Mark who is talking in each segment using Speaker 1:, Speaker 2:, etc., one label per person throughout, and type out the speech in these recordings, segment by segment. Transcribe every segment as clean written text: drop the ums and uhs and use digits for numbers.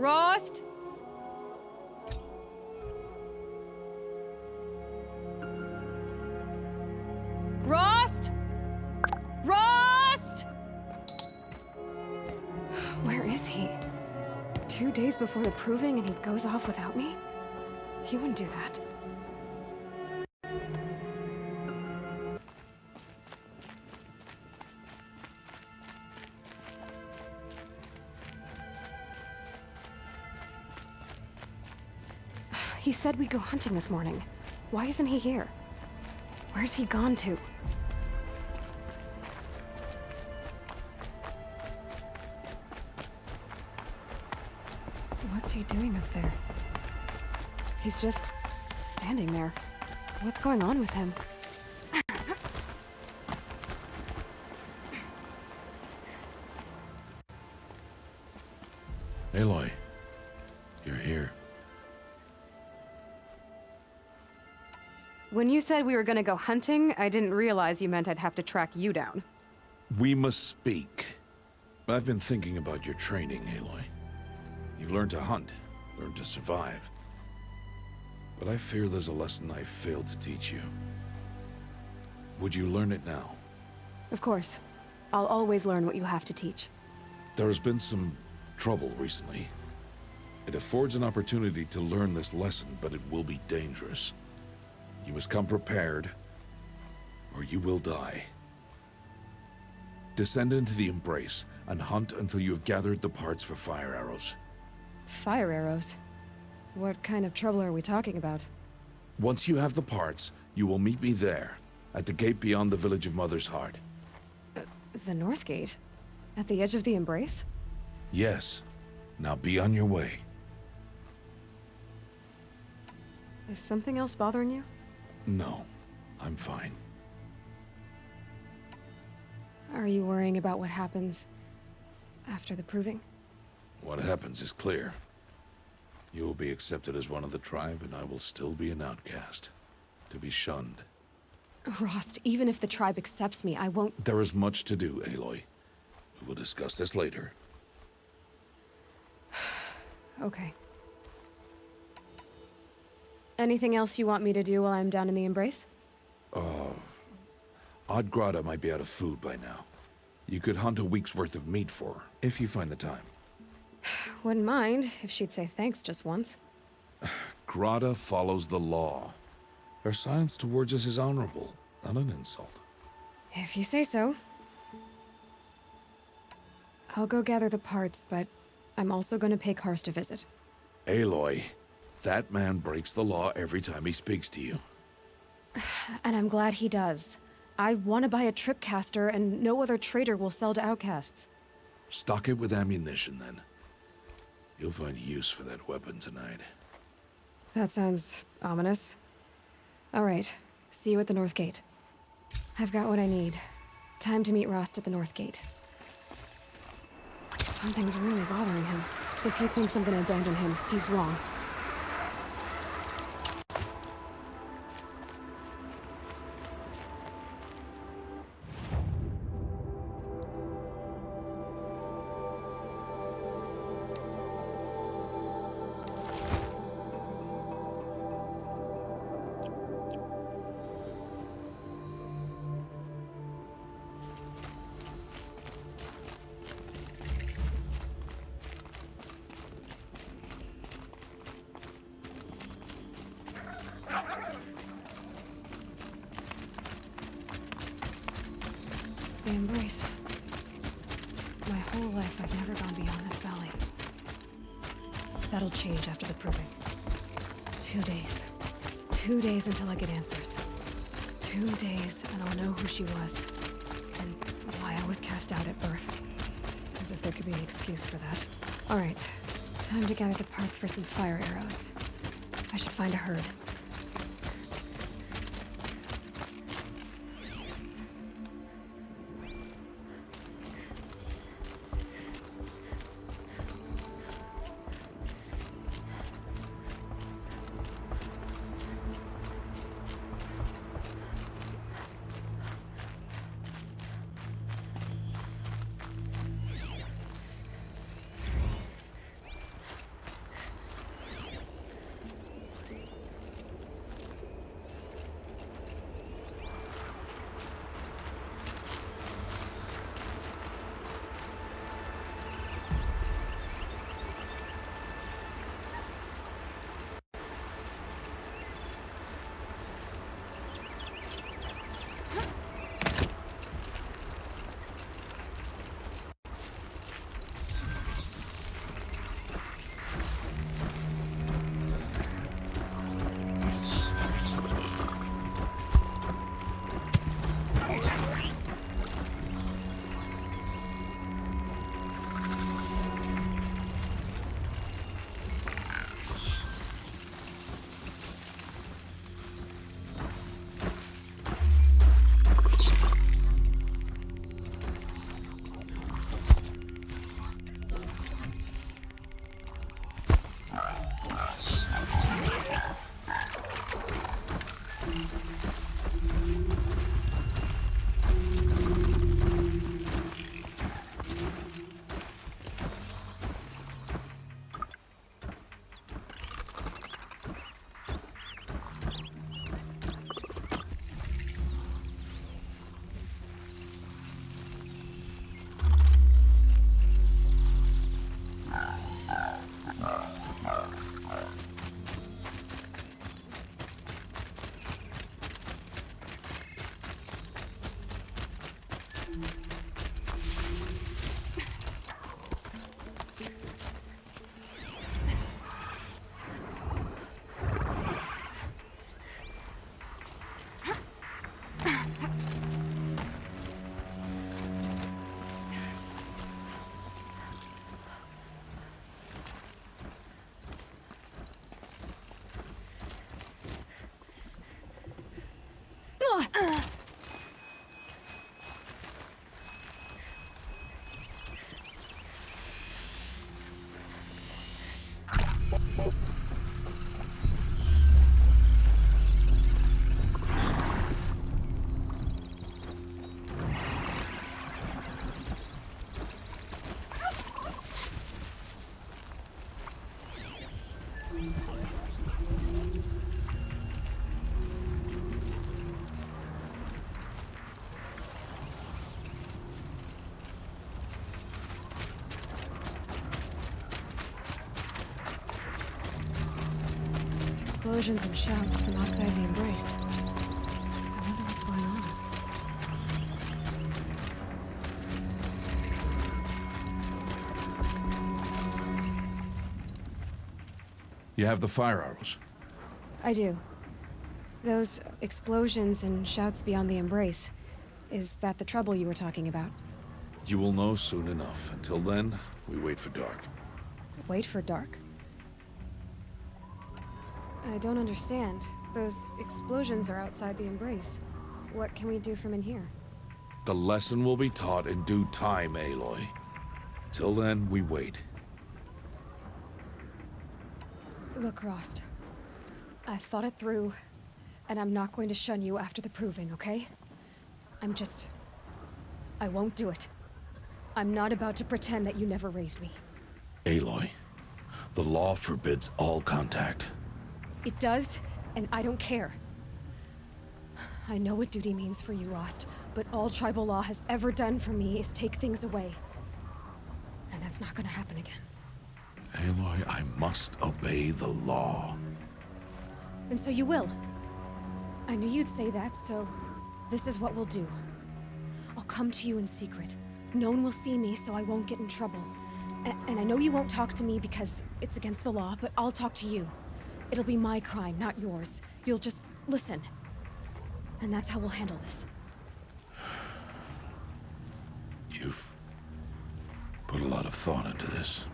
Speaker 1: Rost? Rost? Rost? Where is he? 2 days before the proving and he goes off without me? He wouldn't do that. He said we'd go hunting this morning. Why isn't he here? Where's he gone to? What's he doing up there? He's just standing there. What's going on with him?
Speaker 2: Aloy, you're here.
Speaker 1: When you said we were gonna go hunting, I didn't realize you meant I'd have to track you down.
Speaker 2: We must speak. I've been thinking about your training, Aloy. You've learned to hunt, learned to survive. But I fear there's a lesson I failed to teach you. Would you learn it now?
Speaker 1: Of course. I'll always learn what you have to teach.
Speaker 2: There has been some trouble recently. It affords an opportunity to learn this lesson, but it will be dangerous. You must come prepared, or you will die. Descend into the Embrace and hunt until you have gathered the parts for fire arrows.
Speaker 1: Fire arrows? What kind of trouble are we talking about?
Speaker 2: Once you have the parts, you will meet me there, at the gate beyond the village of Mother's Heart.
Speaker 1: The North Gate? At the edge of the Embrace?
Speaker 2: Yes. Now be on your way.
Speaker 1: Is something else bothering you?
Speaker 2: No, I'm fine.
Speaker 1: Are you worrying about what happens after the proving?
Speaker 2: What happens is clear. You will be accepted as one of the tribe, and I will still be an outcast, to be shunned.
Speaker 1: Rost, even if the tribe accepts me, I won't—
Speaker 2: There is much to do, Aloy. We will discuss this later.
Speaker 1: Okay. Anything else you want me to do while I'm down in the Embrace?
Speaker 2: Oddgrada might be out of food by now. You could hunt a week's worth of meat for her, if you find the time.
Speaker 1: Wouldn't mind if she'd say thanks just once.
Speaker 2: Grada follows the law. Her silence towards us is honorable, not an insult.
Speaker 1: If you say so. I'll go gather the parts, but I'm also going to pay Karst a visit.
Speaker 2: Aloy, that man breaks the law every time he speaks to you.
Speaker 1: And I'm glad he does. I want to buy a tripcaster, and no other trader will sell to outcasts.
Speaker 2: Stock it with ammunition, then. You'll find use for that weapon tonight.
Speaker 1: That sounds ominous. All right, see you at the North Gate. I've got what I need. Time to meet Rost at the North Gate. Something's really bothering him. If he thinks I'm gonna abandon him, he's wrong. The Embrace. My whole life, I've never gone beyond this valley. That'll change after the proving. 2 days. 2 days until I get answers. 2 days, and I'll know who she was. And why I was cast out at birth. As if there could be an excuse for that. Alright. Time to gather the parts for some fire arrows. I should find a herd. Explosions and shouts from outside the embrace. I wonder what's going on.
Speaker 2: You have the fire arrows.
Speaker 1: I do. Those explosions and shouts beyond the embrace. Is that the trouble you were talking about?
Speaker 2: You will know soon enough. Until then, we wait for dark.
Speaker 1: Wait for dark? I don't understand. Those explosions are outside the embrace. What can we do from in here?
Speaker 2: The lesson will be taught in due time, Aloy. Till then, we wait.
Speaker 1: Look, Rost. I've thought it through, and I'm not going to shun you after the proving, okay? I won't do it. I'm not about to pretend that you never raised me.
Speaker 2: Aloy, the law forbids all contact.
Speaker 1: It does, and I don't care. I know what duty means for you, Rost, but all tribal law has ever done for me is take things away. And that's not gonna happen again.
Speaker 2: Aloy, I must obey the law.
Speaker 1: And so you will. I knew you'd say that, so this is what we'll do. I'll come to you in secret. No one will see me, so I won't get in trouble. And I know you won't talk to me because it's against the law, but I'll talk to you. It'll be my crime, not yours. You'll just listen. And that's how we'll handle this.
Speaker 2: You've put a lot of thought into this.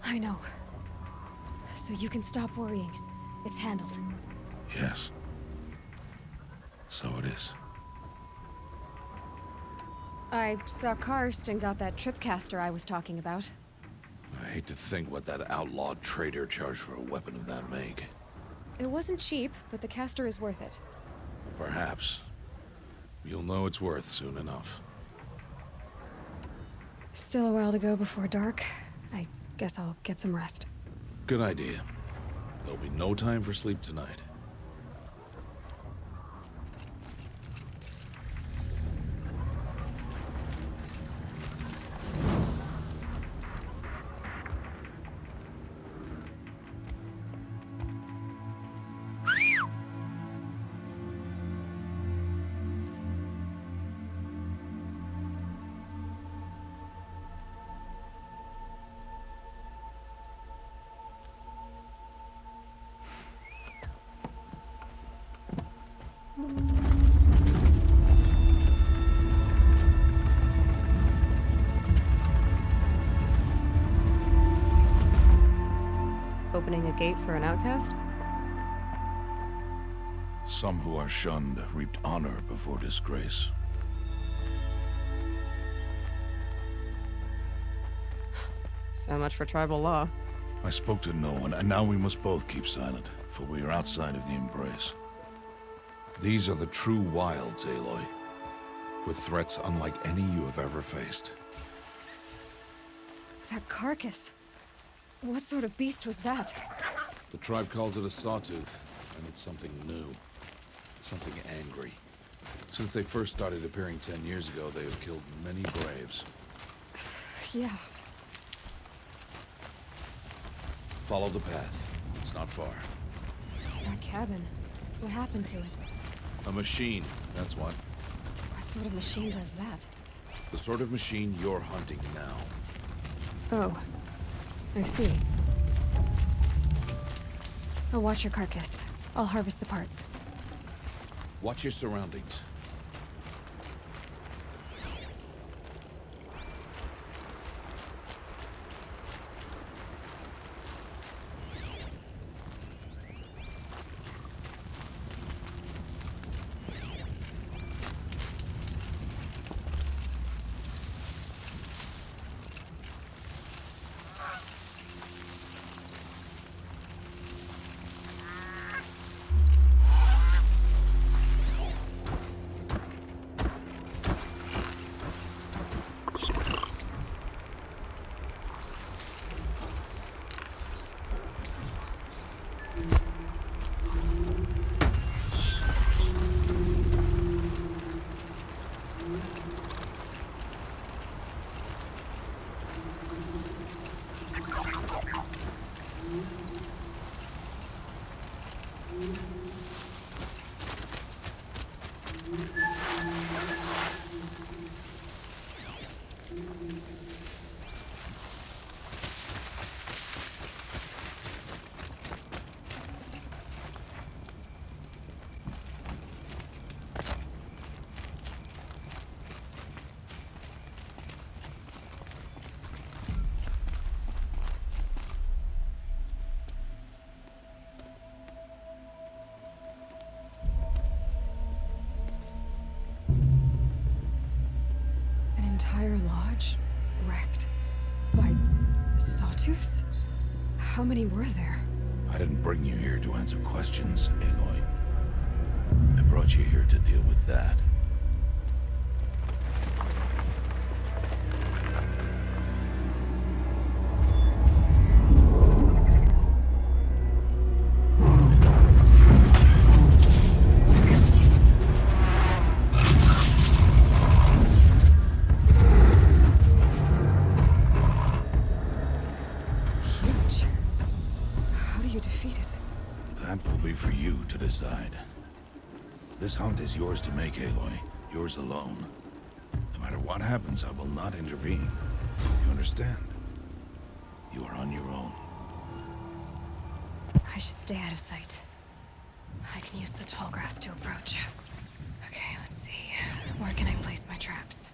Speaker 1: I know. So you can stop worrying. It's handled.
Speaker 2: Yes. So it is.
Speaker 1: I saw Karst and got that tripcaster I was talking about.
Speaker 2: I hate to think what that outlawed trader charged for a weapon of that make.
Speaker 1: It wasn't cheap, but the caster is worth it.
Speaker 2: Perhaps. You'll know it's worth soon enough.
Speaker 1: Still a while to go before dark. I guess I'll get some rest.
Speaker 2: Good idea. There'll be no time for sleep tonight.
Speaker 1: Opening a gate for an outcast?
Speaker 2: Some who are shunned reaped honor before disgrace.
Speaker 1: So much for tribal law.
Speaker 2: I spoke to no one, and now we must both keep silent, for we are outside of the embrace. These are the true wilds, Aloy, with threats unlike any you have ever faced.
Speaker 1: That carcass. What sort of beast was that?
Speaker 2: The tribe calls it a sawtooth, and it's something new. Something angry. Since they first started appearing 10 years ago, they have killed many braves.
Speaker 1: Yeah.
Speaker 2: Follow the path. It's not far.
Speaker 1: My cabin. What happened to it?
Speaker 2: A machine, that's what.
Speaker 1: What sort of machine does that?
Speaker 2: The sort of machine you're hunting now.
Speaker 1: Oh, I see. I'll watch your carcass. I'll harvest the parts.
Speaker 2: Watch your surroundings.
Speaker 1: Entire lodge wrecked by sawtooths? How many were there?
Speaker 2: I didn't bring you here to answer questions, Aloy. I brought you here to deal with that. That will be for you to decide. This hunt is yours to make, Aloy. Yours alone. No matter what happens, I will not intervene. You understand? You are on your own.
Speaker 1: I should stay out of sight. I can use the tall grass to approach. Okay, let's see. Where can I place my traps?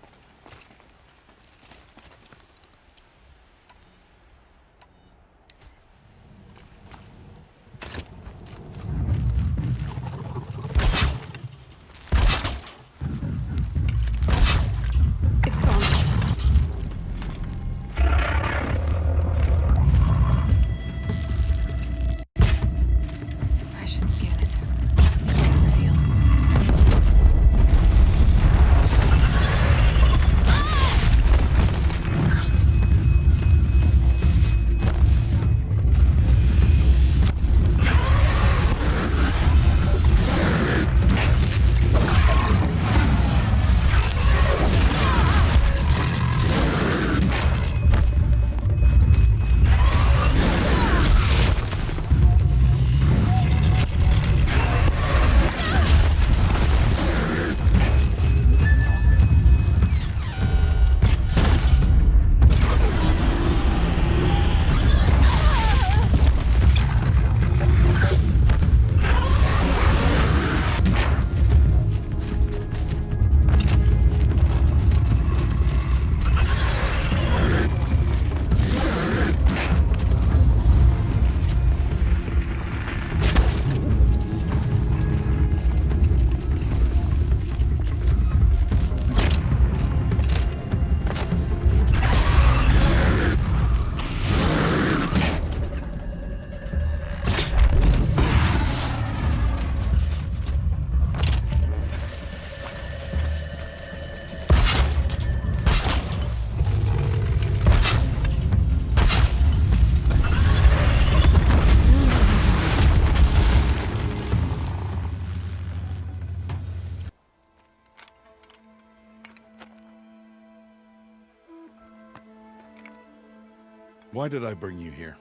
Speaker 2: Why did I bring you here?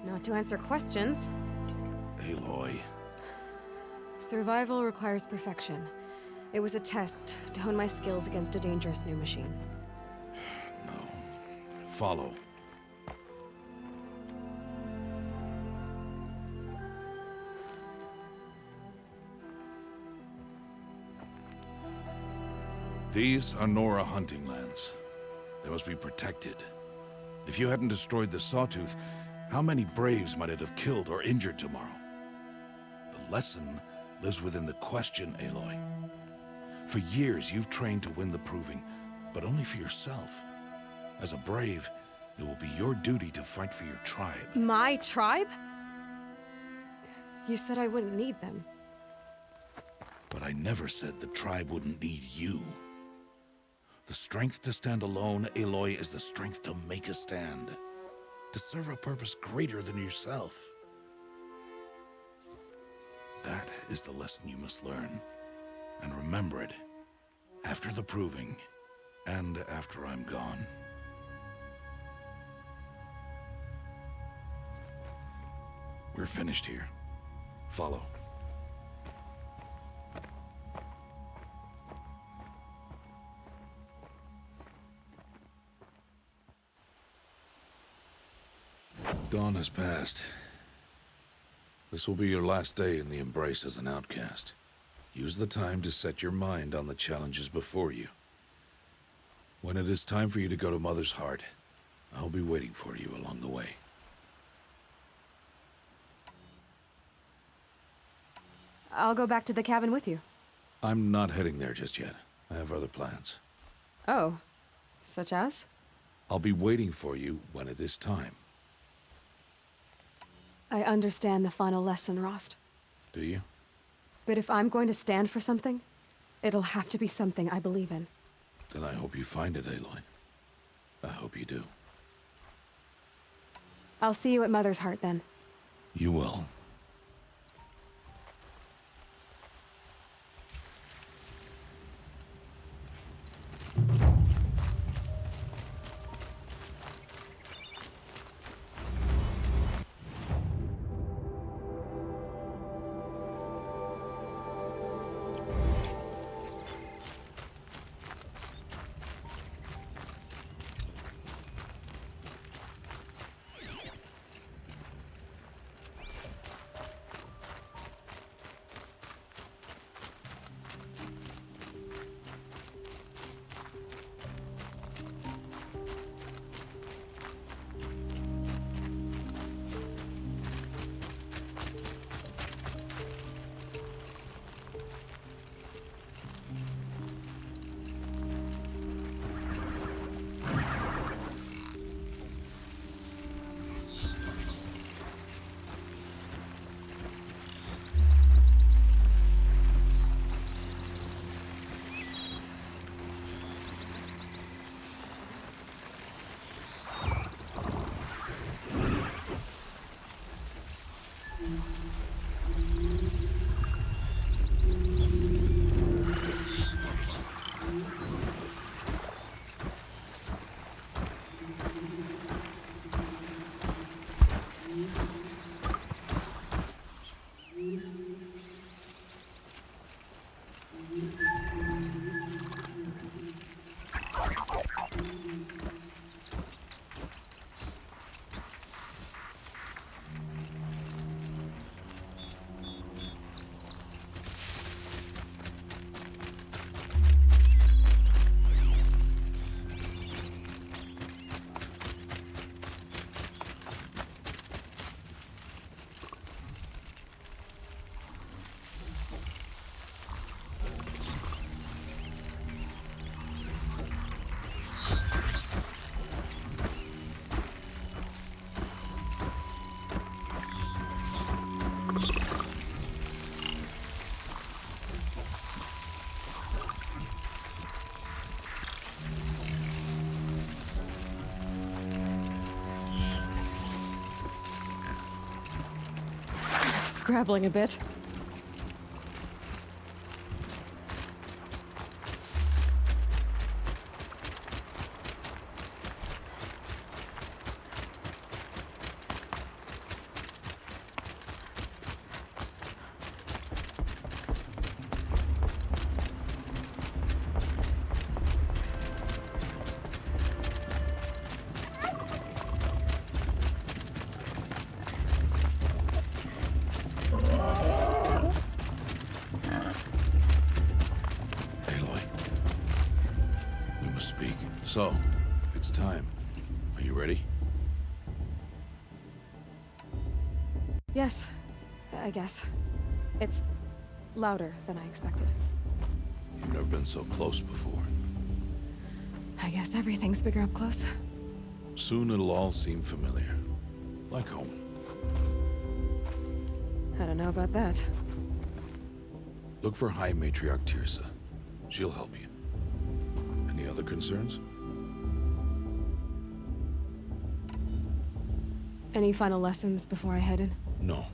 Speaker 1: Not to answer questions.
Speaker 2: Aloy.
Speaker 1: Survival requires perfection. It was a test to hone my skills against a dangerous new machine.
Speaker 2: No. Follow. These are Nora hunting lands. They must be protected. If you hadn't destroyed the Sawtooth, how many Braves might it have killed or injured tomorrow? The lesson lives within the question, Aloy. For years, you've trained to win the Proving, but only for yourself. As a Brave, it will be your duty to fight for your tribe.
Speaker 1: My tribe? You said I wouldn't need them.
Speaker 2: But I never said the tribe wouldn't need you. The strength to stand alone, Aloy, is the strength to make a stand. To serve a purpose greater than yourself. That is the lesson you must learn. And remember it. After the Proving, and after I'm gone. We're finished here. Follow. Dawn has passed. This will be your last day in the Embrace as an outcast. Use the time to set your mind on the challenges before you. When it is time for you to go to Mother's Heart, I'll be waiting for you along the way.
Speaker 1: I'll go back to the cabin with you.
Speaker 2: I'm not heading there just yet. I have other plans.
Speaker 1: Oh, such as?
Speaker 2: I'll be waiting for you when it is time.
Speaker 1: I understand the final lesson, Rost.
Speaker 2: Do you?
Speaker 1: But if I'm going to stand for something, it'll have to be something I believe in.
Speaker 2: Then I hope you find it, Aloy. I hope you do.
Speaker 1: I'll see you at Mother's Heart then.
Speaker 2: You will.
Speaker 1: Scrabbling a bit.
Speaker 2: Aloy. We must speak. So, it's time. Are you ready?
Speaker 1: Yes, I guess. It's louder than I expected.
Speaker 2: You've never been so close before.
Speaker 1: I guess everything's bigger up close.
Speaker 2: Soon it'll all seem familiar. Like home.
Speaker 1: I don't know about that.
Speaker 2: Look for High Matriarch Tirsa. She'll help you. Any other concerns?
Speaker 1: Any final lessons before I head in?
Speaker 2: No.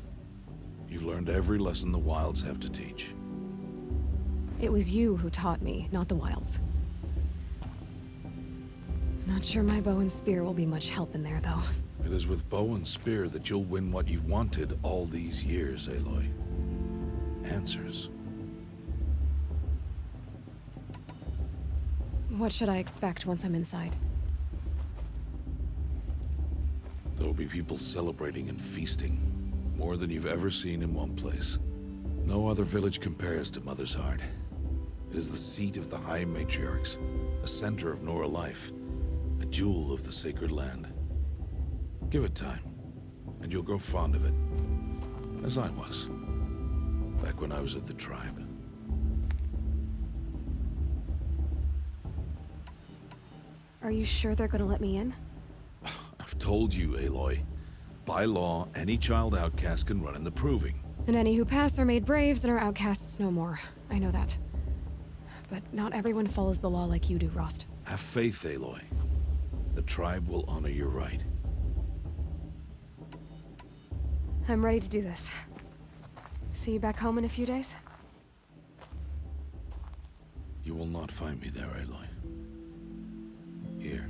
Speaker 2: You've learned every lesson the Wilds have to teach.
Speaker 1: It was you who taught me, not the Wilds. Not sure my bow and spear will be much help in there, though.
Speaker 2: It is with bow and spear that you'll win what you've wanted all these years, Aloy. Answers.
Speaker 1: What should I expect once I'm inside?
Speaker 2: There will be people celebrating and feasting. More than you've ever seen in one place. No other village compares to Mother's Heart. It is the seat of the High Matriarchs, a center of Nora life, a jewel of the sacred land. Give it time, and you'll grow fond of it. As I was, back when I was of the tribe.
Speaker 1: Are you sure they're gonna let me in?
Speaker 2: I've told you, Aloy. By law, any child outcast can run in the proving.
Speaker 1: And any who pass are made braves and are outcasts no more. I know that. But not everyone follows the law like you do, Rost.
Speaker 2: Have faith, Aloy. The tribe will honor your right.
Speaker 1: I'm ready to do this. See you back home in a few days?
Speaker 2: You will not find me there, Aloy. Here.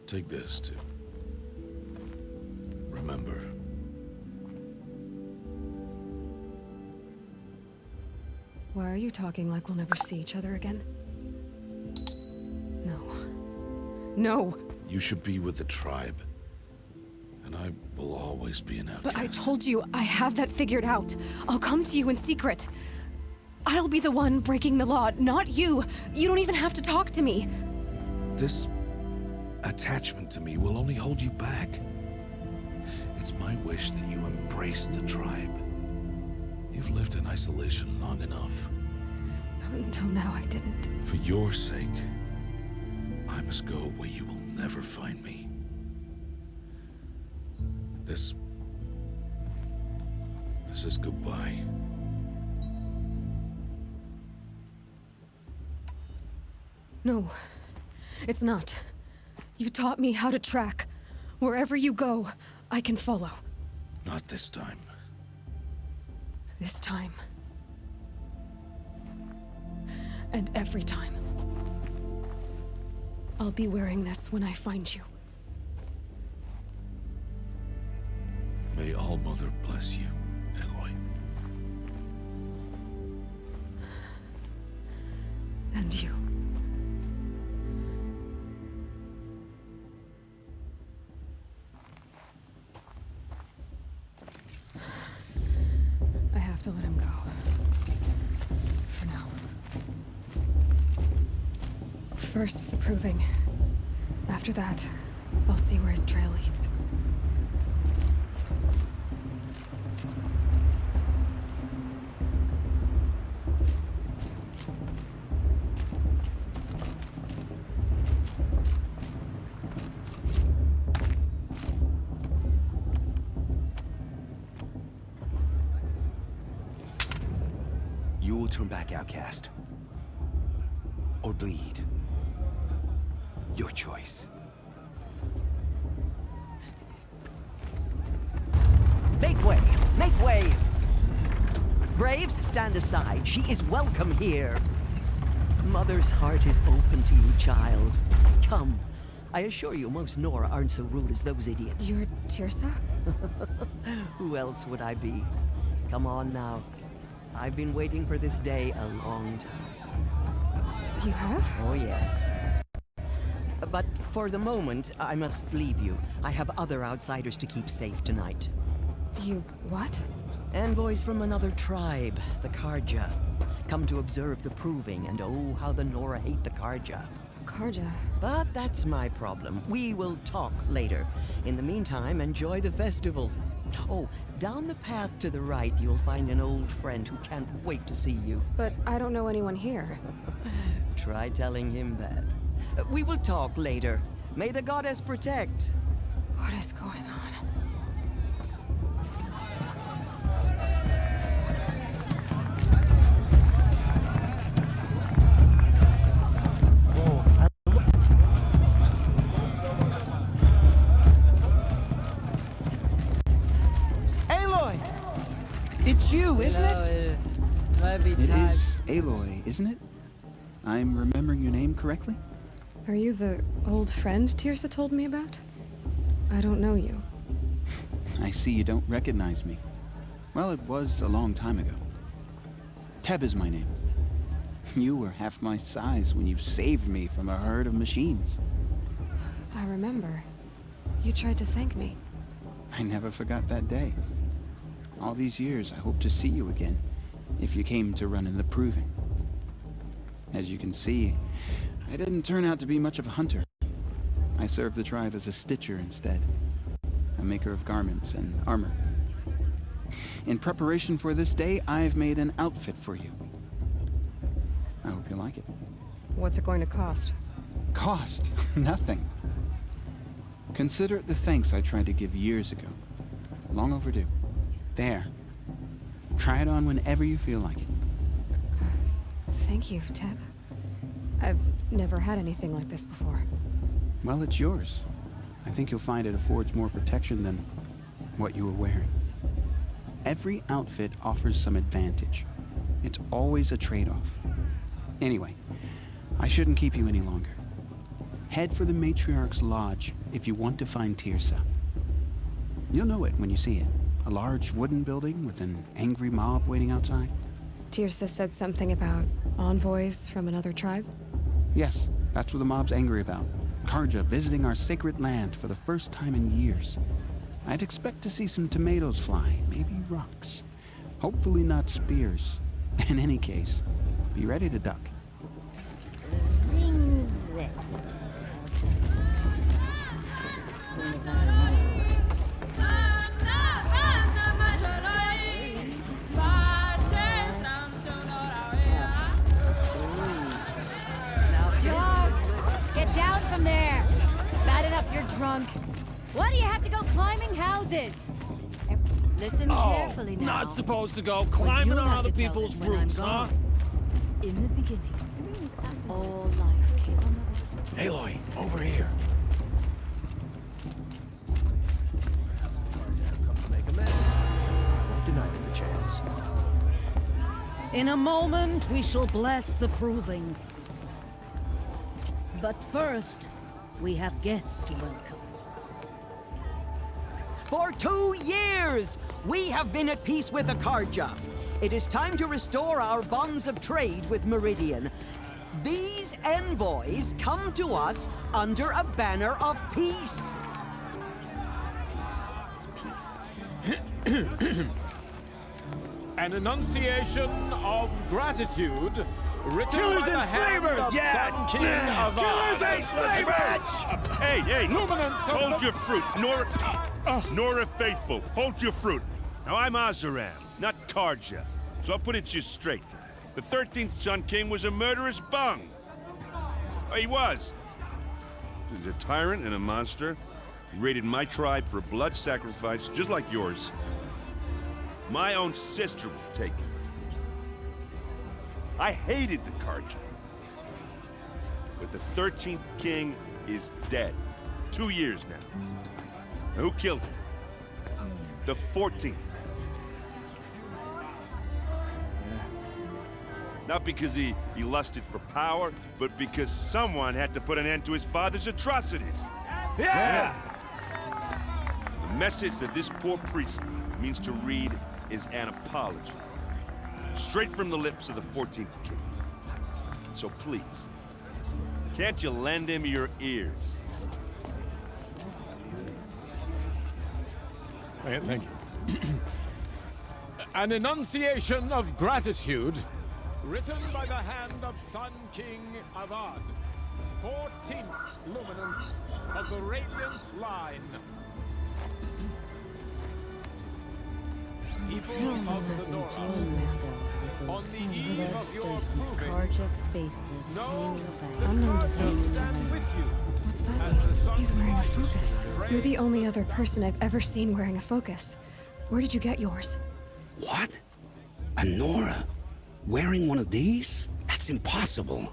Speaker 2: Take this, too. Remember.
Speaker 1: Why are you talking like we'll never see each other again? No. No!
Speaker 2: You should be with the tribe. And I will always be an outcast.
Speaker 1: But I told you, I have that figured out. I'll come to you in secret. I'll be the one breaking the law, not you. You don't even have to talk to me.
Speaker 2: This attachment to me will only hold you back. It's my wish that you embrace the tribe. You've lived in isolation long enough.
Speaker 1: Until now, I didn't.
Speaker 2: For your sake, I must go where you will never find me. This is goodbye.
Speaker 1: No, it's not. You taught me how to track. Wherever you go, I can follow.
Speaker 2: Not this time.
Speaker 1: This time. And every time. I'll be wearing this when I find you.
Speaker 2: May All-Mother bless you, Aloy.
Speaker 1: And you. I have to let him go. For now. First, the proving. After that, I'll see where his trail leads.
Speaker 3: You will turn back, outcast. Or bleed. Your choice.
Speaker 4: Make way! Make way! Braves, stand aside. She is welcome here. Mother's heart is open to you, child. Come. I assure you, most Nora aren't so rude as those idiots.
Speaker 1: You're Tirsa?
Speaker 4: Who else would I be? Come on now. I've been waiting for this day a long time.
Speaker 1: You have?
Speaker 4: Oh, yes. But for the moment, I must leave you. I have other outsiders to keep safe tonight.
Speaker 1: You what?
Speaker 4: Envoys from another tribe, the Karja. Come to observe the proving, and oh, how the Nora hate the Karja.
Speaker 1: Karja.
Speaker 4: But that's my problem. We will talk later. In the meantime, enjoy the festival. Oh, down the path to the right, you'll find an old friend who can't wait to see you.
Speaker 1: But I don't know anyone here.
Speaker 4: Try telling him that. We will talk later. May the goddess protect.
Speaker 1: What is going on?
Speaker 3: It's you, isn't it?
Speaker 5: It
Speaker 3: It is Aloy, isn't it? I'm remembering your name correctly?
Speaker 1: Are you the old friend Tirsa told me about? I don't know you.
Speaker 3: I see you don't recognize me. Well, it was a long time ago. Teb is my name. You were half my size when you saved me from a herd of machines.
Speaker 1: I remember. You tried to thank me.
Speaker 3: I never forgot that day. All these years, I hope to see you again, if you came to run in the proving. As you can see, I didn't turn out to be much of a hunter. I served the tribe as a stitcher instead, a maker of garments and armor. In preparation for this day, I've made an outfit for you. I hope you like it.
Speaker 1: What's it going to cost?
Speaker 3: Cost? Nothing. Consider it the thanks I tried to give years ago. Long overdue. There. Try it on whenever you feel like it.
Speaker 1: Thank you, Teb. I've never had anything like this before.
Speaker 3: Well, it's yours. I think you'll find it affords more protection than what you were wearing. Every outfit offers some advantage. It's always a trade-off. Anyway, I shouldn't keep you any longer. Head for the Matriarch's Lodge if you want to find Tirsa. You'll know it when you see it. A large wooden building with an angry mob waiting outside.
Speaker 1: Tirsa said something about envoys from another tribe?
Speaker 3: Yes, that's what the mob's angry about. Karja visiting our sacred land for the first time in years. I'd expect to see some tomatoes fly, maybe rocks. Hopefully not spears. In any case, be ready to duck.
Speaker 6: Dog, get down from there. Bad enough you're drunk. Why do you have to go climbing houses? Listen carefully now.
Speaker 5: Not supposed to go climbing on other people's roofs, huh?
Speaker 6: In the beginning, all life came from
Speaker 2: Aloy, over here.
Speaker 7: Won't deny them the chance.
Speaker 8: In a moment, we shall bless the proving. But first, we have guests to welcome.
Speaker 4: For 2 years, we have been at peace with the Karja. It is time to restore our bonds of trade with Meridian. These envoys come to us under a banner of peace.
Speaker 5: An enunciation of gratitude written
Speaker 7: Killers
Speaker 5: by the
Speaker 7: and
Speaker 5: hand
Speaker 7: slavers!
Speaker 5: of
Speaker 7: Yeah!
Speaker 5: Sun King of
Speaker 7: Killers and slavers!
Speaker 9: Hey,
Speaker 5: Luminance of
Speaker 9: hold
Speaker 5: the-
Speaker 9: your fruit. Nora Faithful, hold your fruit. Now, I'm Azaram, not Karja, so I'll put it just straight. The 13th Sun King was a murderous bung. Oh, he was. He's a tyrant and a monster. He raided my tribe for a blood sacrifice, just like yours. My own sister was taken. I hated the Karja. But the 13th King is dead. 2 years now. Now, who killed him? The 14th. Not because he lusted for power, but because someone had to put an end to his father's atrocities.
Speaker 7: Yeah!
Speaker 9: The message that this poor priest means to read is an apology. Straight from the lips of the 14th King. So please, can't you lend him your ears?
Speaker 5: Thank you. An enunciation of gratitude, written by the hand of Sun King Avad, 14th luminance of the Radiant Line. People of the Nora, on the eve of your proving, know the Carja stand with you.
Speaker 1: What's that?
Speaker 5: As the sun
Speaker 1: He's wearing a
Speaker 5: rises,
Speaker 1: focus.
Speaker 5: rays
Speaker 1: You're the only other person I've ever seen wearing a focus. Where did you get yours?
Speaker 7: What? A Nora? Wearing one of these? That's impossible.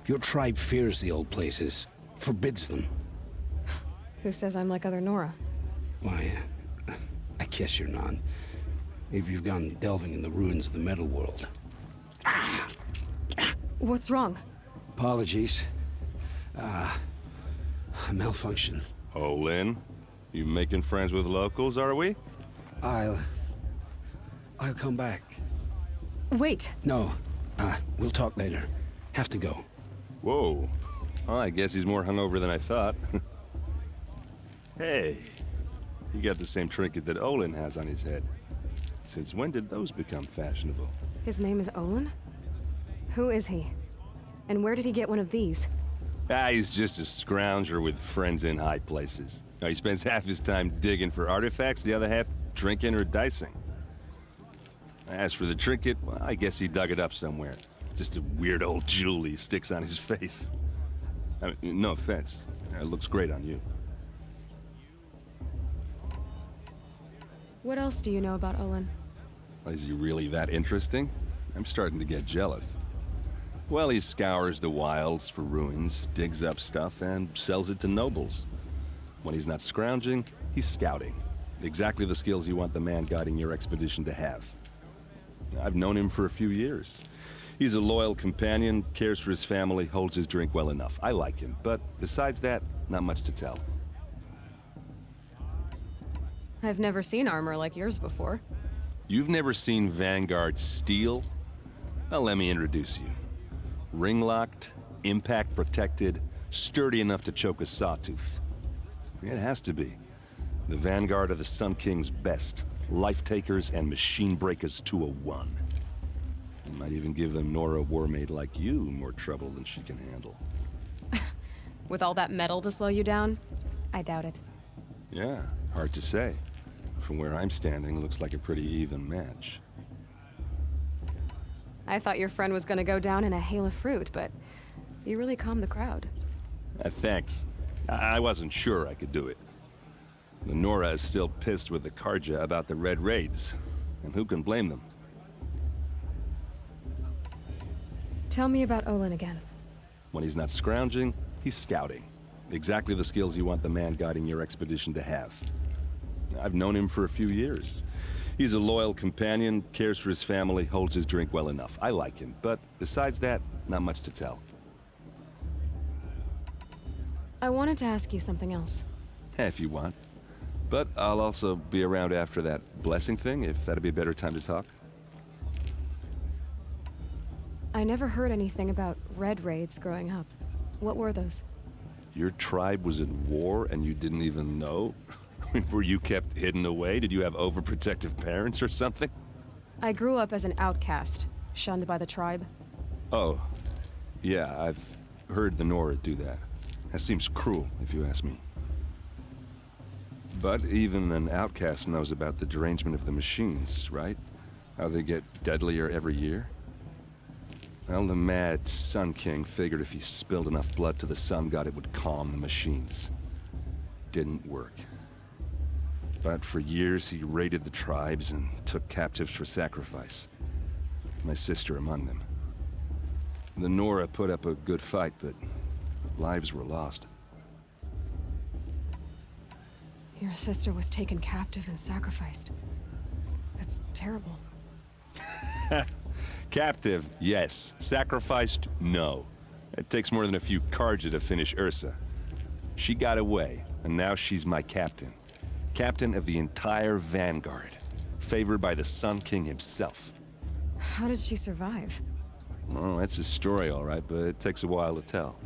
Speaker 7: Your tribe fears the old places, forbids them.
Speaker 1: Who says I'm like other Nora?
Speaker 7: Why, I guess you're not. If you've gone delving in the ruins of the metal world.
Speaker 1: What's wrong?
Speaker 7: Apologies. A malfunction.
Speaker 9: Oh, Lynn? You making friends with locals, are we?
Speaker 7: I'll come back.
Speaker 1: Wait.
Speaker 7: No, we'll talk later. Have to go.
Speaker 9: Whoa. Well, I guess he's more hungover than I thought. Hey, you got the same trinket that Olin has on his head. Since when did those become fashionable?
Speaker 1: His name is Olin? Who is he? And where did he get one of these?
Speaker 9: He's just a scrounger with friends in high places. Now, he spends half his time digging for artifacts, the other half drinking or dicing. As for the trinket, well, I guess he dug it up somewhere. Just a weird old jewel he sticks on his face. I mean, no offense. It looks great on you.
Speaker 1: What else do you know about Olin?
Speaker 9: Is he really that interesting? I'm starting to get jealous. Well, he scours the wilds for ruins, digs up stuff, and sells it to nobles. When he's not scrounging, he's scouting. Exactly the skills you want the man guiding your expedition to have. I've known him for a few years. He's a loyal companion, cares for his family, holds his drink well enough. I like him, but besides that, not much to tell.
Speaker 1: I've never seen armor like yours before.
Speaker 9: You've never seen Vanguard steel? Well, let me introduce you. Ring-locked, impact-protected, sturdy enough to choke a sawtooth. It has to be. The Vanguard of the Sun King's best. Life-takers and machine breakers to a one. You might even give a Nora warmaid like you more trouble than she can handle.
Speaker 1: With all that metal to slow you down? I doubt it.
Speaker 9: Yeah, hard to say. From where I'm standing, looks like a pretty even match.
Speaker 1: I thought your friend was gonna go down in a hail of fruit, but you really calmed the crowd.
Speaker 9: Thanks. I wasn't sure I could do it. The Nora is still pissed with the Carja about the Red Raids, and who can blame them?
Speaker 1: Tell me about Olin again.
Speaker 9: When he's not scrounging, he's scouting. Exactly the skills you want the man guiding your expedition to have. I've known him for a few years. He's a loyal companion, cares for his family, holds his drink well enough. I like him, but besides that, not much to tell.
Speaker 1: I wanted to ask you something else.
Speaker 9: If you want. But I'll also be around after that blessing thing, if that'd be a better time to talk.
Speaker 1: I never heard anything about Red Raids growing up. What were those?
Speaker 9: Your tribe was at war and you didn't even know? Were you kept hidden away? Did you have overprotective parents or something?
Speaker 1: I grew up as an outcast, shunned by the tribe.
Speaker 9: Oh, yeah, I've heard the Nora do that. That seems cruel, if you ask me. But even an outcast knows about the derangement of the machines, right? How they get deadlier every year? Well, the mad Sun King figured if he spilled enough blood to the Sun God, it would calm the machines. Didn't work. But for years, he raided the tribes and took captives for sacrifice. My sister among them. The Nora put up a good fight, but lives were lost.
Speaker 1: Your sister was taken captive and sacrificed. That's terrible.
Speaker 9: Captive, yes. Sacrificed, no. It takes more than a few Carja to finish Ursa. She got away, and now she's my captain. Captain of the entire Vanguard. Favored by the Sun King himself.
Speaker 1: How did she survive?
Speaker 9: Oh, that's a story, all right, but it takes a while to tell.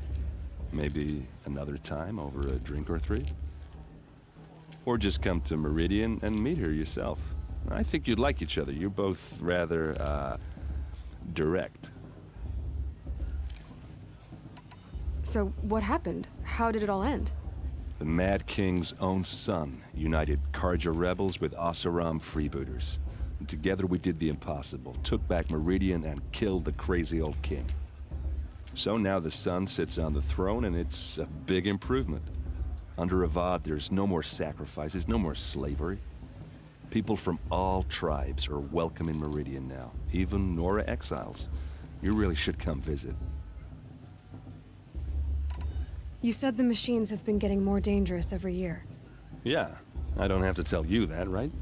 Speaker 9: Maybe another time over a drink or three?
Speaker 10: Or just come to Meridian and meet her yourself. I think you'd like each other. You're both rather, direct.
Speaker 1: So, what happened? How did it all end?
Speaker 10: The Mad King's own son united Karja rebels with Oseram freebooters. And together we did the impossible, took back Meridian and killed the crazy old king. So now the son sits on the throne and it's a big improvement. Under Avad, there's no more sacrifices, no more slavery. People from all tribes are welcome in Meridian now, even Nora exiles. You really should come visit.
Speaker 1: You said the machines have been getting more dangerous every year.
Speaker 10: Yeah, I don't have to tell you that, right?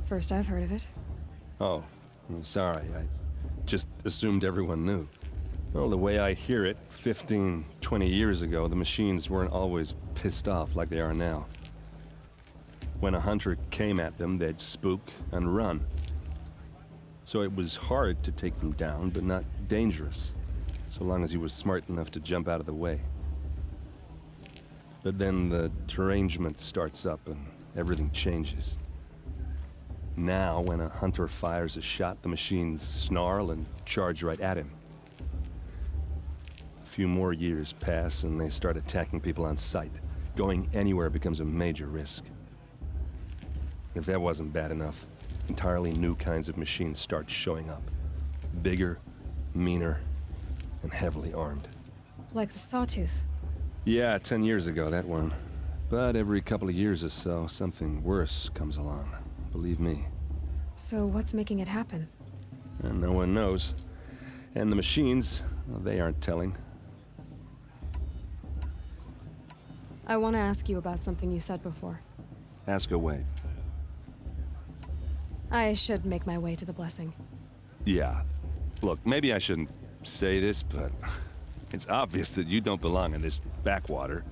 Speaker 1: First I've heard of it.
Speaker 10: Oh, I'm sorry. I just assumed everyone knew. Well, the way I hear it, 15, 20 years ago, the machines weren't always pissed off like they are now. When a hunter came at them, they'd spook and run. So it was hard to take them down, but not dangerous, so long as he was smart enough to jump out of the way. But then the derangement starts up and everything changes. Now, when a hunter fires a shot, the machines snarl and charge right at him. A few more years pass and they start attacking people on sight. Going anywhere becomes a major risk. If that wasn't bad enough, entirely new kinds of machines start showing up. Bigger, meaner, and heavily armed.
Speaker 1: Like the Sawtooth.
Speaker 10: Yeah, 10 years ago, that one. But every couple of years or so, something worse comes along. Believe me.
Speaker 1: So what's making it happen?
Speaker 10: And no one knows. And the machines, well, they aren't telling.
Speaker 1: I want to ask you about something you said before.
Speaker 10: Ask away.
Speaker 1: I should make my way to the blessing.
Speaker 10: Yeah. Look, maybe I shouldn't say this, but it's obvious that you don't belong in this backwater.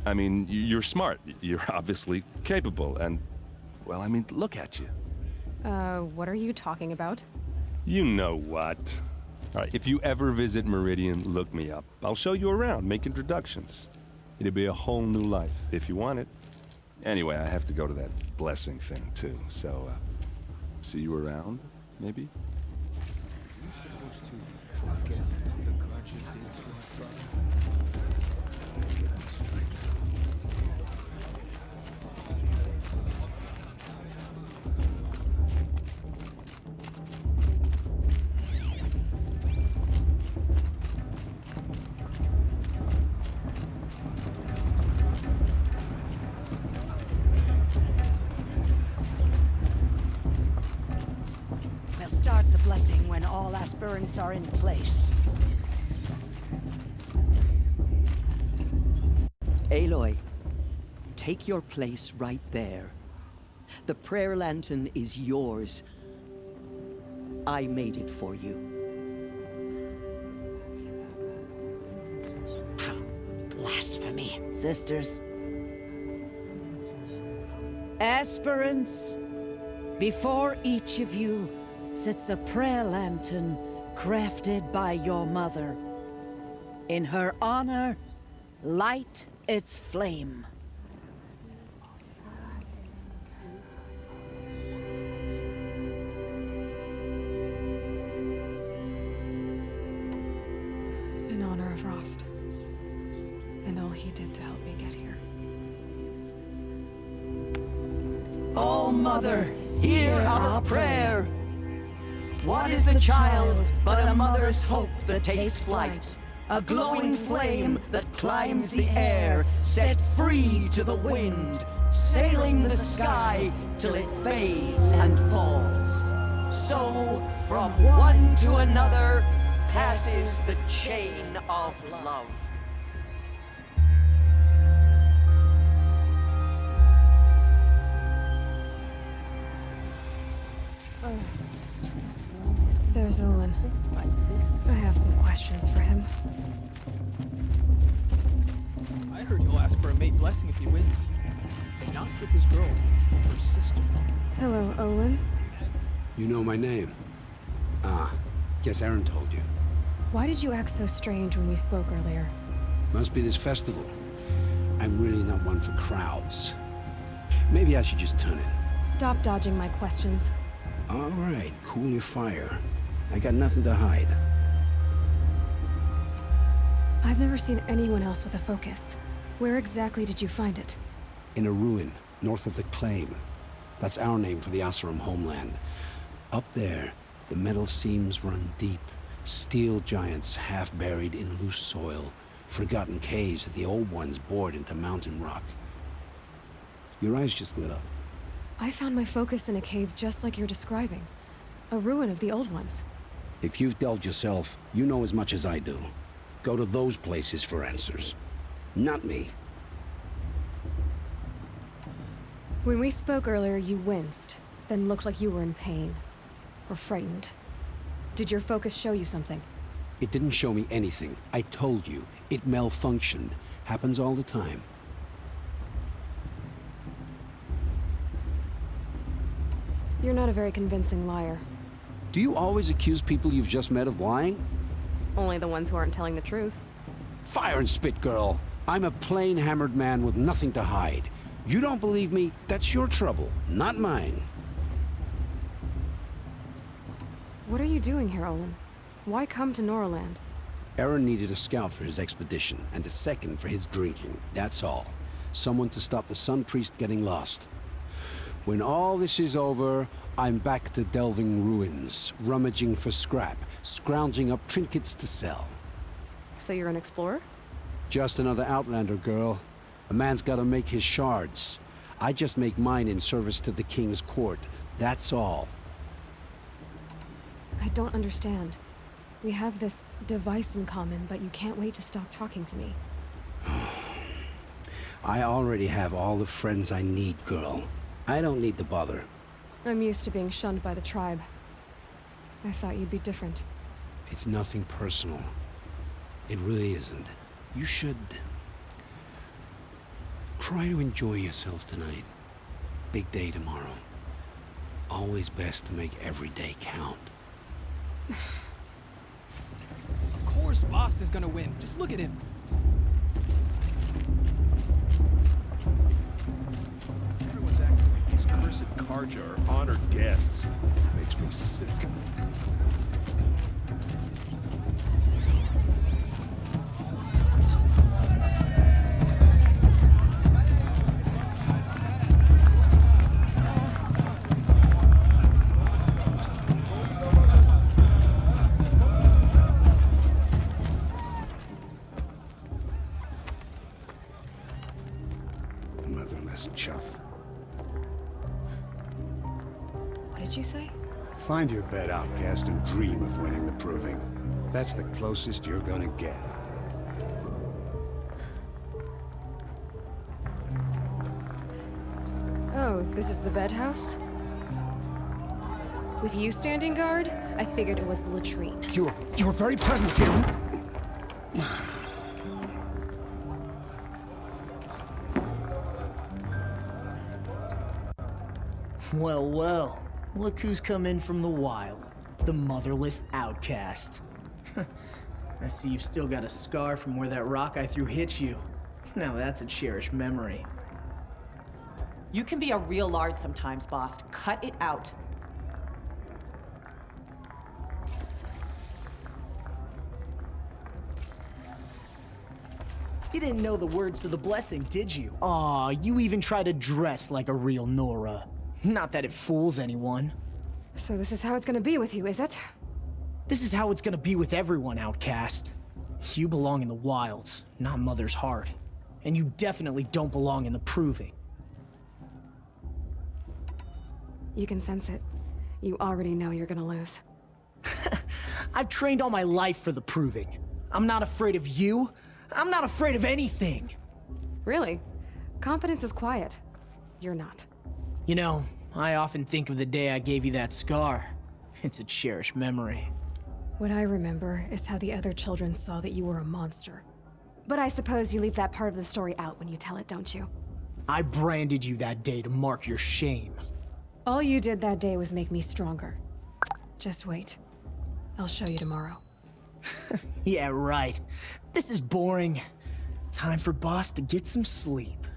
Speaker 10: I mean, you're smart. You're obviously capable, and, well, I mean, look at you.
Speaker 1: What are you talking about?
Speaker 10: You know what. All right, if you ever visit Meridian, look me up. I'll show you around, make introductions. It'll be a whole new life, if you want it. Anyway, I have to go to that blessing thing, too, so, see you around, maybe?
Speaker 4: We'll start the blessing when all aspirants are in place. Aloy, take your place right there. The prayer lantern is yours. I made it for you.
Speaker 8: Blasphemy.
Speaker 4: Sisters,
Speaker 8: Aspirants, before each of you sits a prayer lantern crafted by your mother. In her honor, light its flame.
Speaker 1: In honor of Rost. And all he did to help me get here.
Speaker 4: O Mother, hear our prayer. What is the child but a mother's hope that takes flight? A glowing flame that climbs the air, set free to the wind, sailing the sky till it fades and falls. So, from one to another, passes the chain of love.
Speaker 1: There's Olin. I have some questions for him.
Speaker 11: I heard he'll ask for a mate blessing if he wins. Not with his girl, her sister.
Speaker 1: Hello, Olin.
Speaker 7: You know my name? Ah, guess Aaron told you.
Speaker 1: Why did you act so strange when we spoke earlier?
Speaker 7: Must be this festival. I'm really not one for crowds. Maybe I should just turn it.
Speaker 1: Stop dodging my questions.
Speaker 7: All right, cool your fire. I got nothing to hide.
Speaker 1: I've never seen anyone else with a focus. Where exactly did you find it?
Speaker 7: In a ruin, north of the Claim. That's our name for the Oseram homeland. Up there, the metal seams run deep. Steel giants half buried in loose soil. Forgotten caves that the old ones bored into mountain rock. Your eyes just lit up.
Speaker 1: I found my focus in a cave just like you're describing. A ruin of the old ones.
Speaker 7: If you've delved yourself, you know as much as I do. Go to those places for answers. Not me.
Speaker 1: When we spoke earlier, you winced, then looked like you were in pain. Or frightened. Did your focus show you something?
Speaker 7: It didn't show me anything. I told you. It malfunctioned. Happens all the time.
Speaker 1: You're not a very convincing liar.
Speaker 7: Do you always accuse people you've just met of lying?
Speaker 1: Only the ones who aren't telling the truth.
Speaker 7: Fire and spit, girl. I'm a plain hammered man with nothing to hide. You don't believe me? That's your trouble, not mine.
Speaker 1: What are you doing here, Olin? Why come to Norland?
Speaker 7: Aaron needed a scout for his expedition, and a second for his drinking. That's all. Someone to stop the Sun Priest getting lost. When all this is over, I'm back to delving ruins, rummaging for scrap, scrounging up trinkets to sell.
Speaker 1: So you're an explorer?
Speaker 7: Just another Outlander, girl. A man's gotta make his shards. I just make mine in service to the King's court. That's all.
Speaker 1: I don't understand. We have this device in common, but you can't wait to stop talking to me.
Speaker 7: I already have all the friends I need, girl. I don't need the bother.
Speaker 1: I'm used to being shunned by the tribe. I thought you'd be different.
Speaker 7: It's nothing personal. It really isn't. You should... try to enjoy yourself tonight. Big day tomorrow. Always best to make every day count.
Speaker 11: Of course Boss is gonna win. Just look at him.
Speaker 9: Everyone's acting like these cursed Karja are honored guests. Makes me sick.
Speaker 7: Motherless chuff.
Speaker 1: What did you say?
Speaker 12: Find your bed, outcast, and dream of winning the proving. That's the closest you're gonna get.
Speaker 1: Oh, this is the bed house? With you standing guard, I figured it was the latrine.
Speaker 12: You're very present here.
Speaker 13: Well, well. Look who's come in from the wild. The motherless outcast. I see you've still got a scar from where that rock I threw hit you. Now that's a cherished memory.
Speaker 14: You can be a real lard sometimes, boss. Cut it out.
Speaker 13: You didn't know the words to the blessing, did you? Aw, you even try to dress like a real Nora. Not that it fools anyone.
Speaker 1: So this is how it's gonna be with you, is it?
Speaker 13: This is how it's gonna be with everyone, outcast. You belong in the wilds, not Mother's heart. And you definitely don't belong in the proving.
Speaker 1: You can sense it. You already know you're gonna lose.
Speaker 13: I've trained all my life for the proving. I'm not afraid of you. I'm not afraid of anything.
Speaker 1: Really? Confidence is quiet. You're not.
Speaker 13: You know, I often think of the day I gave you that scar. It's a cherished memory.
Speaker 1: What I remember is how the other children saw that you were a monster. But I suppose you leave that part of the story out when you tell it, don't you?
Speaker 13: I branded you that day to mark your shame.
Speaker 1: All you did that day was make me stronger. Just wait. I'll show you tomorrow.
Speaker 13: Yeah, right. This is boring. Time for Boss to get some sleep.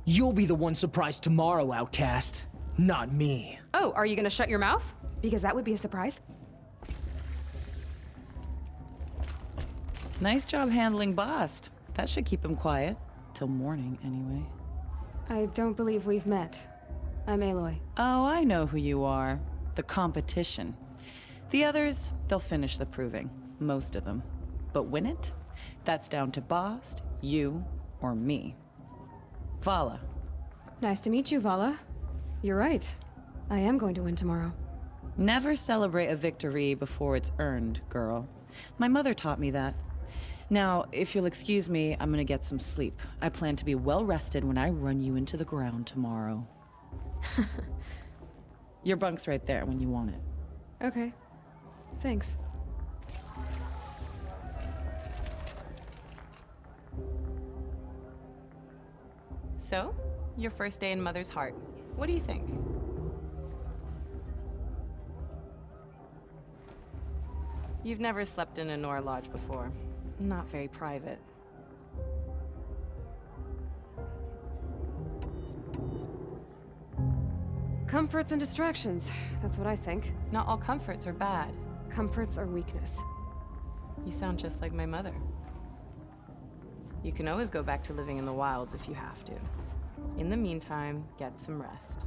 Speaker 13: You'll be the one surprised tomorrow, outcast. Not me.
Speaker 1: Oh, are you gonna shut your mouth? Because that would be a surprise.
Speaker 15: Nice job handling Bast. That should keep him quiet. Till morning, anyway.
Speaker 1: I don't believe we've met. I'm Aloy.
Speaker 15: Oh, I know who you are. The competition. The others, they'll finish the proving. Most of them. But win it? That's down to Bast, you, or me. Vala.
Speaker 1: Nice to meet you, Vala. You're right. I am going to win tomorrow.
Speaker 15: Never celebrate a victory before it's earned, girl. My mother taught me that. Now, if you'll excuse me, I'm gonna get some sleep. I plan to be well rested when I run you into the ground tomorrow. Your bunk's right there when you want it.
Speaker 1: Okay. Thanks.
Speaker 15: So, your first day in Mother's heart. What do you think? You've never slept in a Nora lodge before. Not very private.
Speaker 1: Comforts and distractions. That's what I think.
Speaker 15: Not all comforts are bad.
Speaker 1: Comforts are weakness.
Speaker 15: You sound just like my mother. You can always go back to living in the wilds if you have to. In the meantime, get some rest.